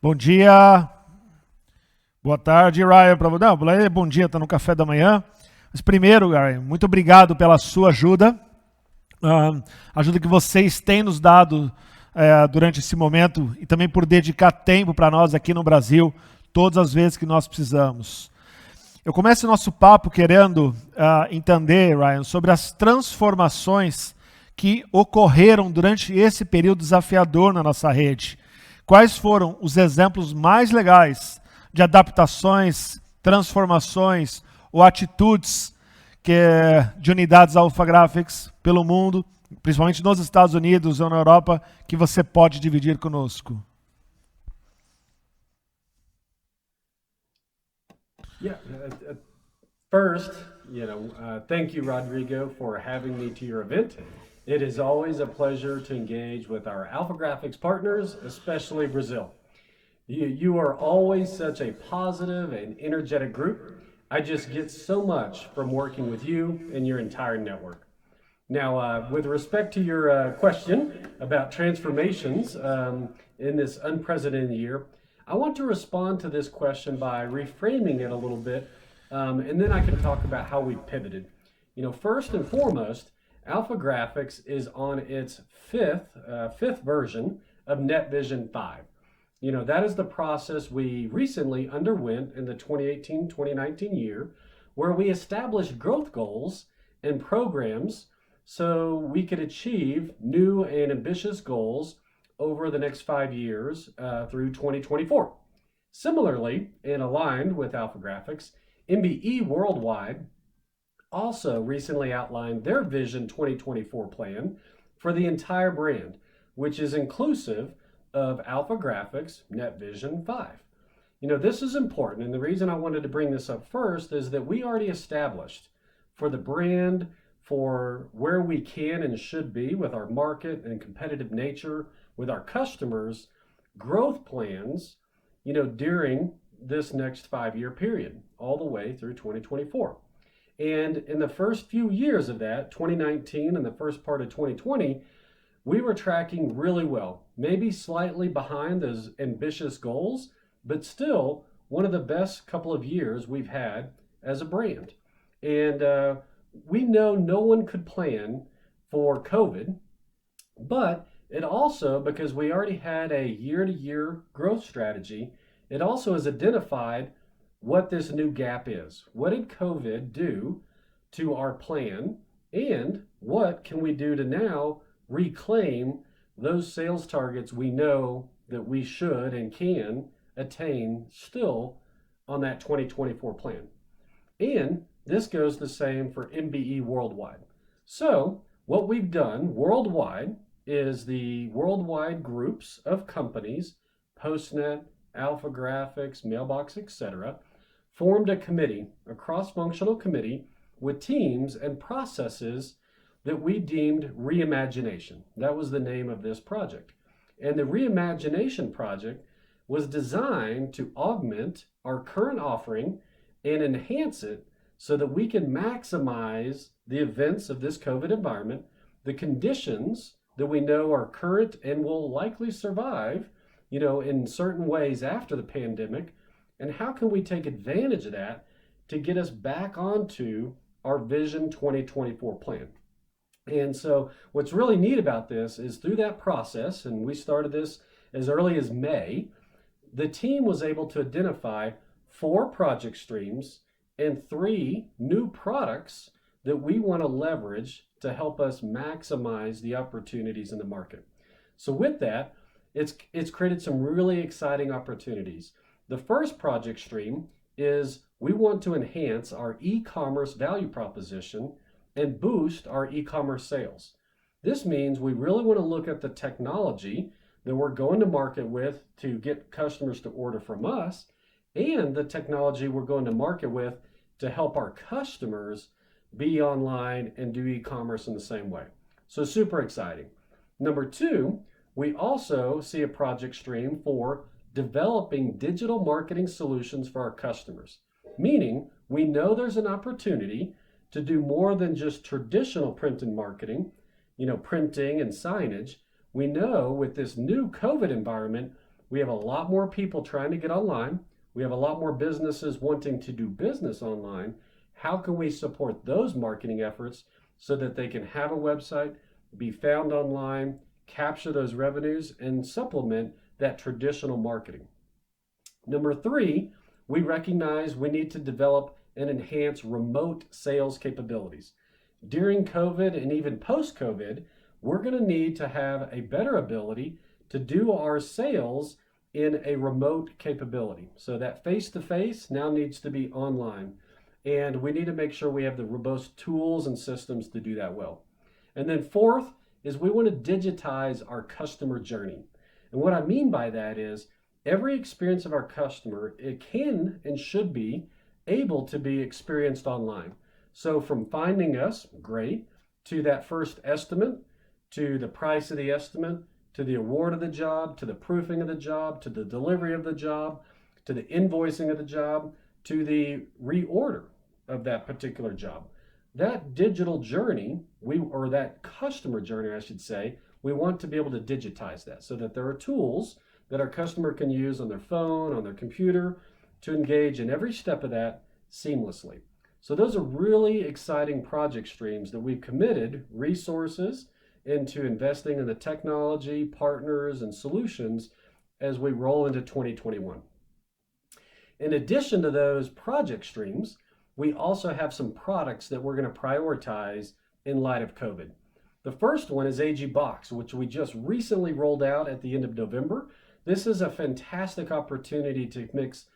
Bom dia, boa tarde, Ryan. Não, bom dia, tá no café da manhã. Mas primeiro, Ryan, muito obrigado pela sua ajuda. Ajuda que vocês têm nos dado durante esse momento e também por dedicar tempo para nós aqui no Brasil, todas as vezes que nós precisamos. Eu começo o nosso papo querendo entender, Ryan, sobre as transformações que ocorreram durante esse período desafiador na nossa rede. Quais foram os exemplos mais legais de adaptações, transformações ou atitudes de unidades AlphaGraphics pelo mundo, principalmente nos Estados Unidos ou na Europa, que você pode dividir conosco? Yeah, first, thank you, Rodrigo, for having me to your event. It is always a pleasure to engage with our AlphaGraphics partners, especially Brazil. You are always such a positive and energetic group. I just get so much from working with you and your entire network. Now, with respect to your question about transformations in this unprecedented year, I want to respond to this question by reframing it a little bit, and then I can talk about how we pivoted. First and foremost, AlphaGraphics is on its fifth version of NetVision 5. That is the process we recently underwent in the 2018-2019 year, where we established growth goals and programs so we could achieve new and ambitious goals over the next 5 years through 2024. Similarly, and aligned with AlphaGraphics, MBE Worldwide also recently outlined their Vision 2024 plan for the entire brand, which is inclusive of AlphaGraphics NetVision 5. This is important, and the reason I wanted to bring this up first is that we already established for the brand, for where we can and should be with our market and competitive nature, with our customers, growth plans, during this next 5-year period, all the way through 2024. And in the first few years of that, 2019 and the first part of 2020, we were tracking really well, maybe slightly behind those ambitious goals, but still one of the best couple of years we've had as a brand. And we know no one could plan for COVID, but it also, because we already had a year-to-year growth strategy, it also has identified what this new gap is. What did COVID do to our plan, and what can we do to now reclaim those sales targets we know that we should and can attain still on that 2024 plan? And this goes the same for MBE Worldwide. So what we've done worldwide is the worldwide groups of companies, Postnet, AlphaGraphics, Mailbox, etc., formed a committee, a cross-functional committee with teams and processes that we deemed reimagination. That was the name of this project. And the reimagination project was designed to augment our current offering and enhance it so that we can maximize the events of this COVID environment, the conditions that we know are current and will likely survive, in certain ways after the pandemic, and how can we take advantage of that to get us back onto our Vision 2024 plan. And so what's really neat about this is through that process, and we started this as early as May, the team was able to identify 4 project streams and 3 new products that we want to leverage to help us maximize the opportunities in the market. So with that, it's created some really exciting opportunities. The first project stream is we want to enhance our e-commerce value proposition and boost our e-commerce sales. This means we really want to look at the technology that we're going to market with to get customers to order from us, and the technology we're going to market with to help our customers be online and do e-commerce in the same way. So super exciting. Number 2, we also see a project stream for developing digital marketing solutions for our customers, meaning we know there's an opportunity to do more than just traditional print and marketing, printing and signage. We know with this new COVID environment, We have a lot more people trying to get online. We have a lot more businesses wanting to do business online. How can we support those marketing efforts so that they can have a website, be found online, capture those revenues, and supplement that traditional marketing? Number three, we recognize we need to develop and enhance remote sales capabilities. During COVID and even post-COVID, we're going to need to have a better ability to do our sales in a remote capability. So that face-to-face now needs to be online. And we need to make sure we have the robust tools and systems to do that well. And then fourth is we want to digitize our customer journey. And what I mean by that is every experience of our customer, it can and should be able to be experienced online. So from finding us, great, to that first estimate, to the price of the estimate, to the award of the job, to the proofing of the job, to the delivery of the job, to the invoicing of the job, to the reorder of that particular job. That digital journey, or that customer journey, I should say, we want to be able to digitize that so that there are tools that our customer can use on their phone, on their computer, to engage in every step of that seamlessly. So those are really exciting project streams that we've committed resources into investing in the technology, partners, and solutions as we roll into 2021. In addition to those project streams, we also have some products that we're going to prioritize in light of COVID. The first one is AG Box, which we just recently rolled out at the end of November. This is a fantastic opportunity to mix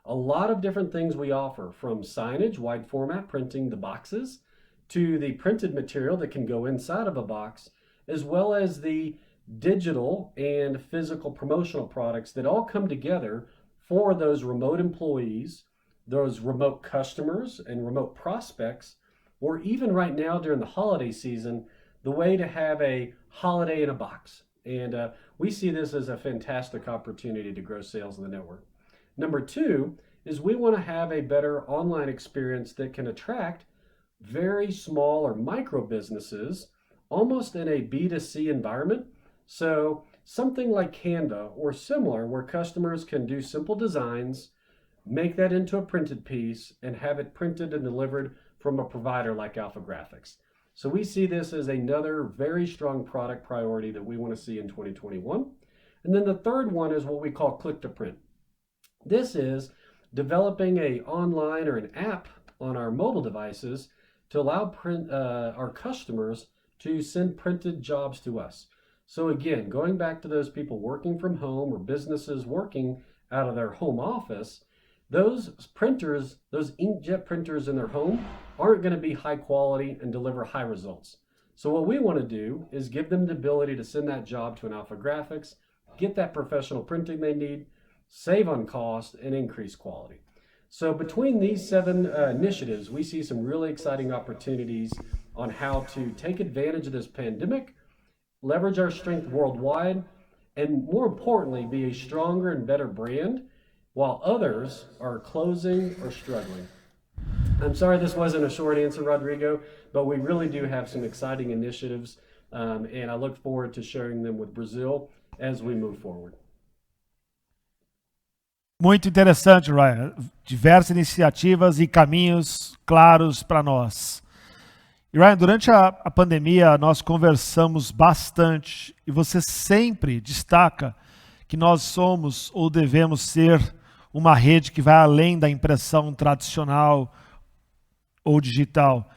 a lot of different things we offer, from signage, wide format, printing the boxes, to the printed material that can go inside of a box, as well as the digital and physical promotional products that all come together for those remote employees, those remote customers and remote prospects, or even right now during the holiday season, the way to have a holiday in a box. And we see this as a fantastic opportunity to grow sales in the network. Number two is we want to have a better online experience that can attract very small or micro businesses, almost in a B2C environment. So something like Canva or similar, where customers can do simple designs, make that into a printed piece, and have it printed and delivered from a provider like AlphaGraphics. So we see this as another very strong product priority that we want to see in 2021. And then the third one is what we call click to print. This is developing an online or an app on our mobile devices to allow our customers to send printed jobs to us. So again, going back to those people working from home or businesses working out of their home office, those printers, those inkjet printers in their home aren't going to be high quality and deliver high results. So what we want to do is give them the ability to send that job to an AlphaGraphics, get that professional printing they need, save on cost, and increase quality. So between these 7 initiatives, we see some really exciting opportunities on how to take advantage of this pandemic, leverage our strength worldwide, and more importantly, be a stronger and better brand while others are closing or struggling. I'm sorry this wasn't a short answer, Rodrigo, but we really do have some exciting initiatives, and I look forward to sharing them with Brazil as we move forward. Muito interessante, Ryan. Diversas iniciativas e caminhos claros para nós. E Ryan, durante a pandemia nós conversamos bastante e você sempre destaca que nós somos ou devemos ser uma rede que vai além da impressão tradicional ou digital,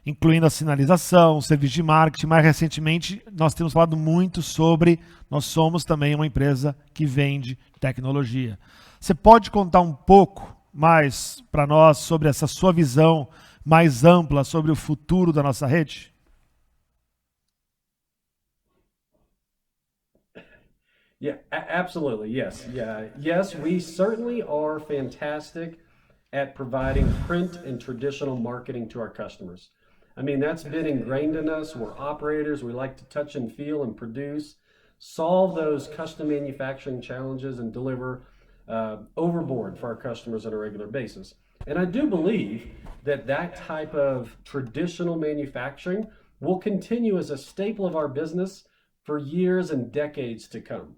incluindo a sinalização, serviço de marketing. Mais recentemente, nós temos falado muito sobre nós somos também uma empresa que vende tecnologia. Você pode contar um pouco mais para nós sobre essa sua visão mais ampla sobre o futuro da nossa rede? Yeah, absolutely. Yes. Yeah. Yes, we certainly are fantastic at providing print and traditional marketing to our customers. I mean, that's been ingrained in us. We're operators. We like to touch and feel and produce, solve those custom manufacturing challenges, and deliver overboard for our customers on a regular basis. And I do believe that that type of traditional manufacturing will continue as a staple of our business for years and decades to come.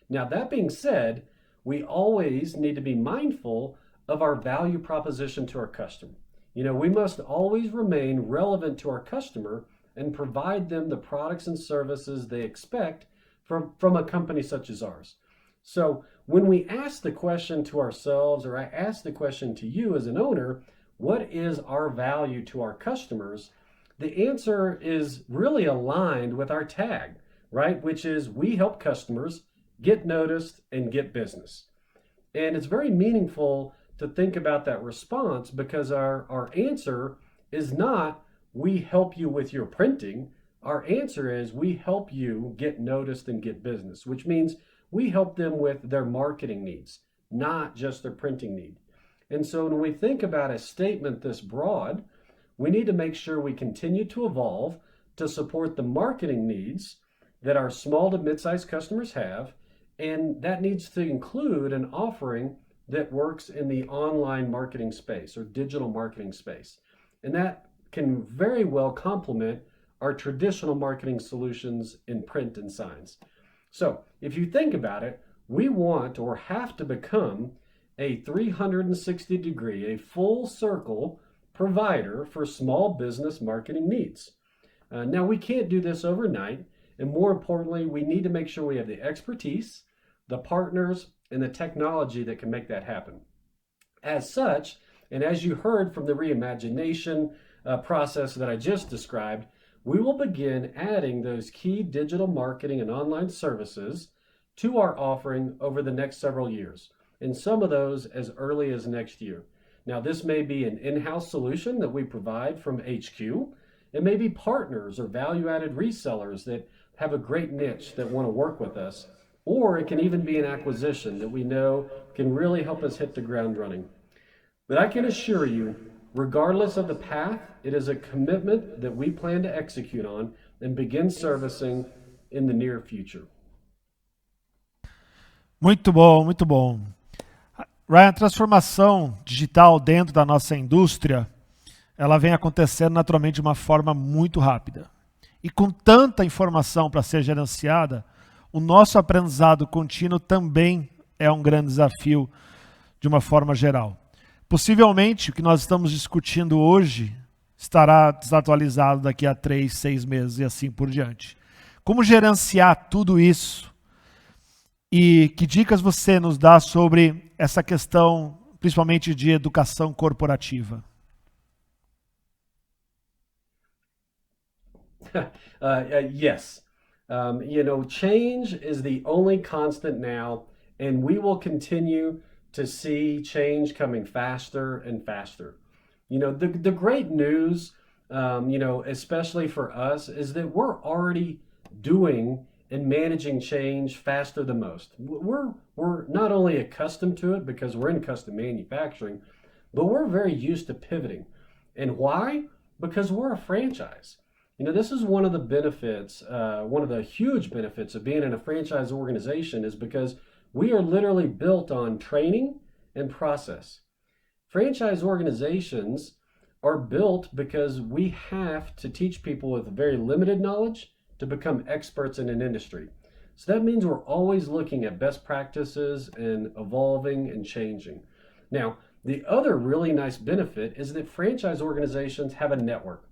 Now, that being said, we always need to be mindful of our value proposition to our customer. We must always remain relevant to our customer and provide them the products and services they expect from a company such as ours. So when we ask the question to ourselves, or I ask the question to you as an owner, what is our value to our customers? The answer is really aligned with our tag, right? Which is we help customers get noticed and get business. And it's very meaningful to think about that response, because our answer is not we help you with your printing. Our answer is we help you get noticed and get business, which means we help them with their marketing needs, not just their printing need. And so when we think about a statement this broad, we need to make sure we continue to evolve to support the marketing needs that our small to mid-sized customers have. And that needs to include an offering that works in the online marketing space or digital marketing space. And that can very well complement our traditional marketing solutions in print and signs. So if you think about it, we want or have to become a 360-degree, a full circle provider for small business marketing needs. Now, we can't do this overnight. And more importantly, we need to make sure we have the expertise, the partners, and the technology that can make that happen. As such, and as you heard from the reimagination process that I just described, we will begin adding those key digital marketing and online services to our offering over the next several years, and some of those as early as next year. Now, this may be an in-house solution that we provide from HQ. It may be partners or value-added resellers that have a great niche that want to work with us, or it can even be an acquisition that we know can really help us hit the ground running. But I can assure you, regardless of the path, it is a commitment that we plan to execute on and begin servicing in the near future. Muito bom, muito bom. Ryan, a transformação digital dentro da nossa indústria, ela vem acontecendo naturalmente de uma forma muito rápida. E com tanta informação para ser gerenciada, o nosso aprendizado contínuo também é um grande desafio de uma forma geral. Possivelmente, o que nós estamos discutindo hoje estará desatualizado daqui a 3, 6 meses e assim por diante. Como gerenciar tudo isso? E que dicas você nos dá sobre essa questão, principalmente de educação corporativa? Yes. Change is the only constant now, and we will continue to see change coming faster and faster. The great news, especially for us, is that we're already doing and managing change faster than most. We're not only accustomed to it because we're in custom manufacturing, but we're very used to pivoting. And why? Because we're a franchise. This is one of the benefits, one of the huge benefits of being in a franchise organization is because we are literally built on training and process. Franchise organizations are built because we have to teach people with very limited knowledge to become experts in an industry. So that means we're always looking at best practices and evolving and changing. Now, the other really nice benefit is that franchise organizations have a network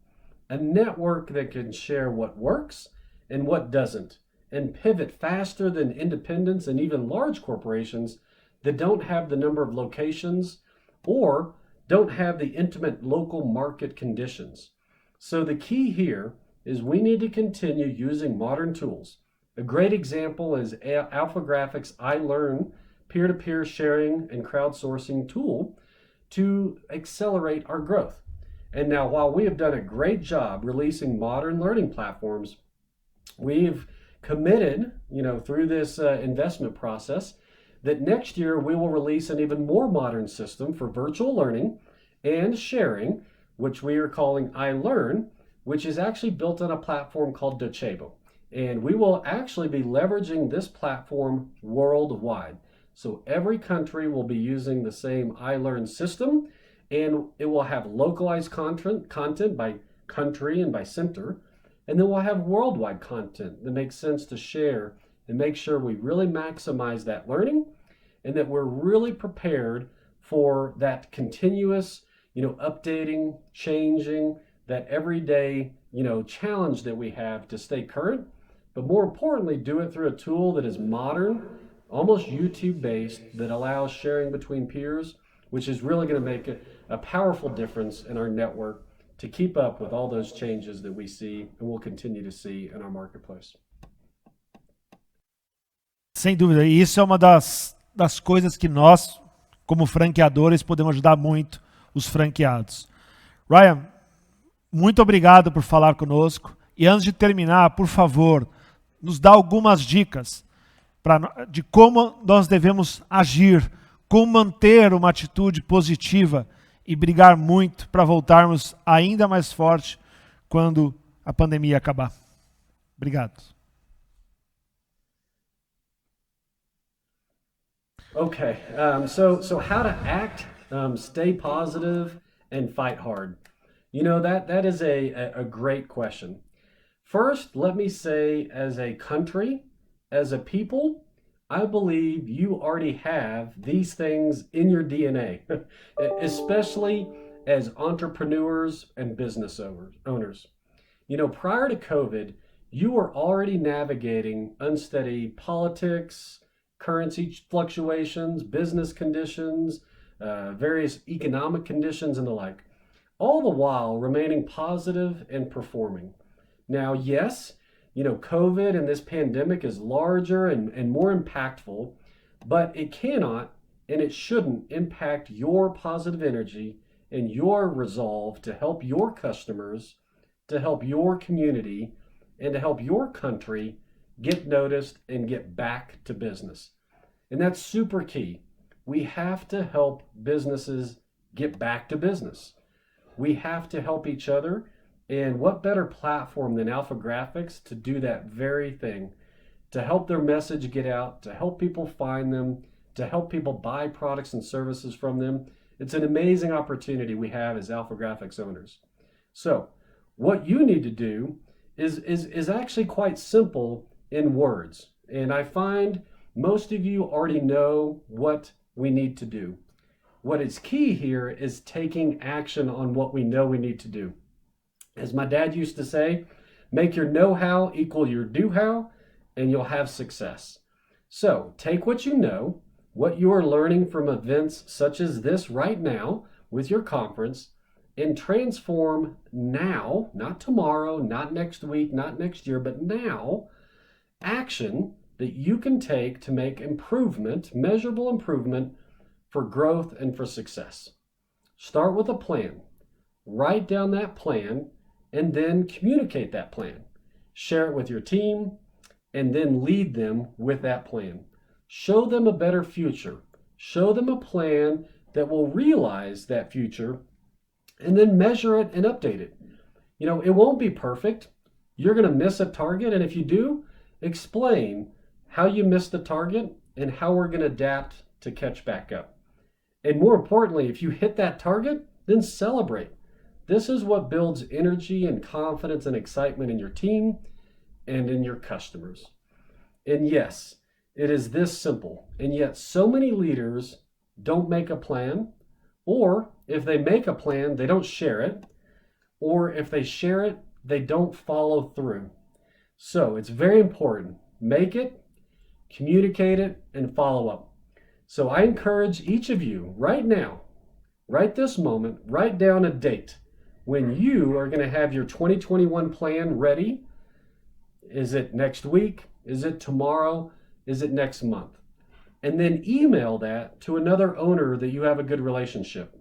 that can share what works and what doesn't, and pivot faster than independents and even large corporations that don't have the number of locations or don't have the intimate local market conditions. So the key here is we need to continue using modern tools. A great example is AlphaGraphics iLearn peer-to-peer sharing and crowdsourcing tool to accelerate our growth. And now, while we have done a great job releasing modern learning platforms, we've committed, through this investment process, that next year we will release an even more modern system for virtual learning and sharing, which we are calling iLearn, which is actually built on a platform called Docebo. And we will actually be leveraging this platform worldwide. So every country will be using the same iLearn system, and it will have localized content by country and by center. And then we'll have worldwide content that makes sense to share and make sure we really maximize that learning and that we're really prepared for that continuous, updating, changing, that everyday, challenge that we have to stay current, but more importantly, do it through a tool that is modern, almost YouTube based, that allows sharing between peers, which is really going to make a powerful difference in our network to keep up with all those changes that we see and will continue to see in our marketplace. Sem dúvida, e isso é uma das coisas que nós, como franqueadores, podemos ajudar muito os franqueados. Ryan, muito obrigado por falar conosco. E antes de terminar, por favor, nos dá algumas dicas de como nós devemos agir, como manter uma atitude positiva e brigar muito para voltarmos ainda mais forte quando a pandemia acabar. Obrigado. Okay, so how to act, stay positive, and fight hard. That is a great question. First, let me say, as a country, as a people, I believe you already have these things in your DNA, especially as entrepreneurs and business owners. Prior to COVID, you were already navigating unsteady politics, currency fluctuations, business conditions, various economic conditions, and the like, all the while remaining positive and performing. Now, yes, COVID and this pandemic is larger and more impactful, but it cannot and it shouldn't impact your positive energy and your resolve to help your customers, to help your community, and to help your country get noticed and get back to business. And that's super key. We have to help businesses get back to business. We have to help each other. And what better platform than AlphaGraphics to do that very thing, to help their message get out, to help people find them, to help people buy products and services from them. It's an amazing opportunity we have as AlphaGraphics owners. So what you need to do is actually quite simple in words. And I find most of you already know what we need to do. What is key here is taking action on what we know we need to do. As my dad used to say, make your know-how equal your do-how, and you'll have success. So take what you know, what you are learning from events such as this right now with your conference, and transform now, not tomorrow, not next week, not next year, but now, action that you can take to make improvement, measurable improvement for growth and for success. Start with a plan. Write down that plan and then communicate that plan. Share it with your team and then lead them with that plan. Show them a better future. Show them a plan that will realize that future and then measure it and update it. It won't be perfect. You're going to miss a target, and if you do, explain how you missed the target and how we're going to adapt to catch back up. And more importantly, if you hit that target, then celebrate. This is what builds energy and confidence and excitement in your team and in your customers. And yes, it is this simple. And yet so many leaders don't make a plan, or if they make a plan, they don't share it, or if they share it, they don't follow through. So it's very important. Make it, communicate it, and follow up. So I encourage each of you right now, right this moment, write down a date when you are going to have your 2021 plan ready. Is it next week? Is it tomorrow? Is it next month? And then email that to another owner that you have a good relationship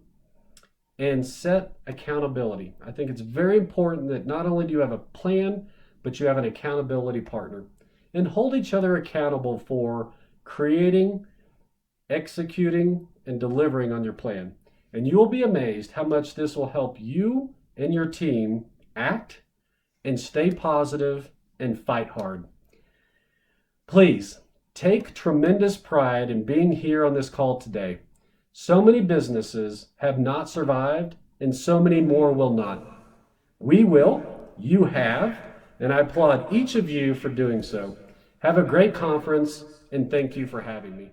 and set accountability. I think it's very important that not only do you have a plan, but you have an accountability partner, and hold each other accountable for creating, executing, and delivering on your plan. And you will be amazed how much this will help you and your team act and stay positive and fight hard. Please take tremendous pride in being here on this call today. So many businesses have not survived, and so many more will not. We will, you have, and I applaud each of you for doing so. Have a great conference, and thank you for having me.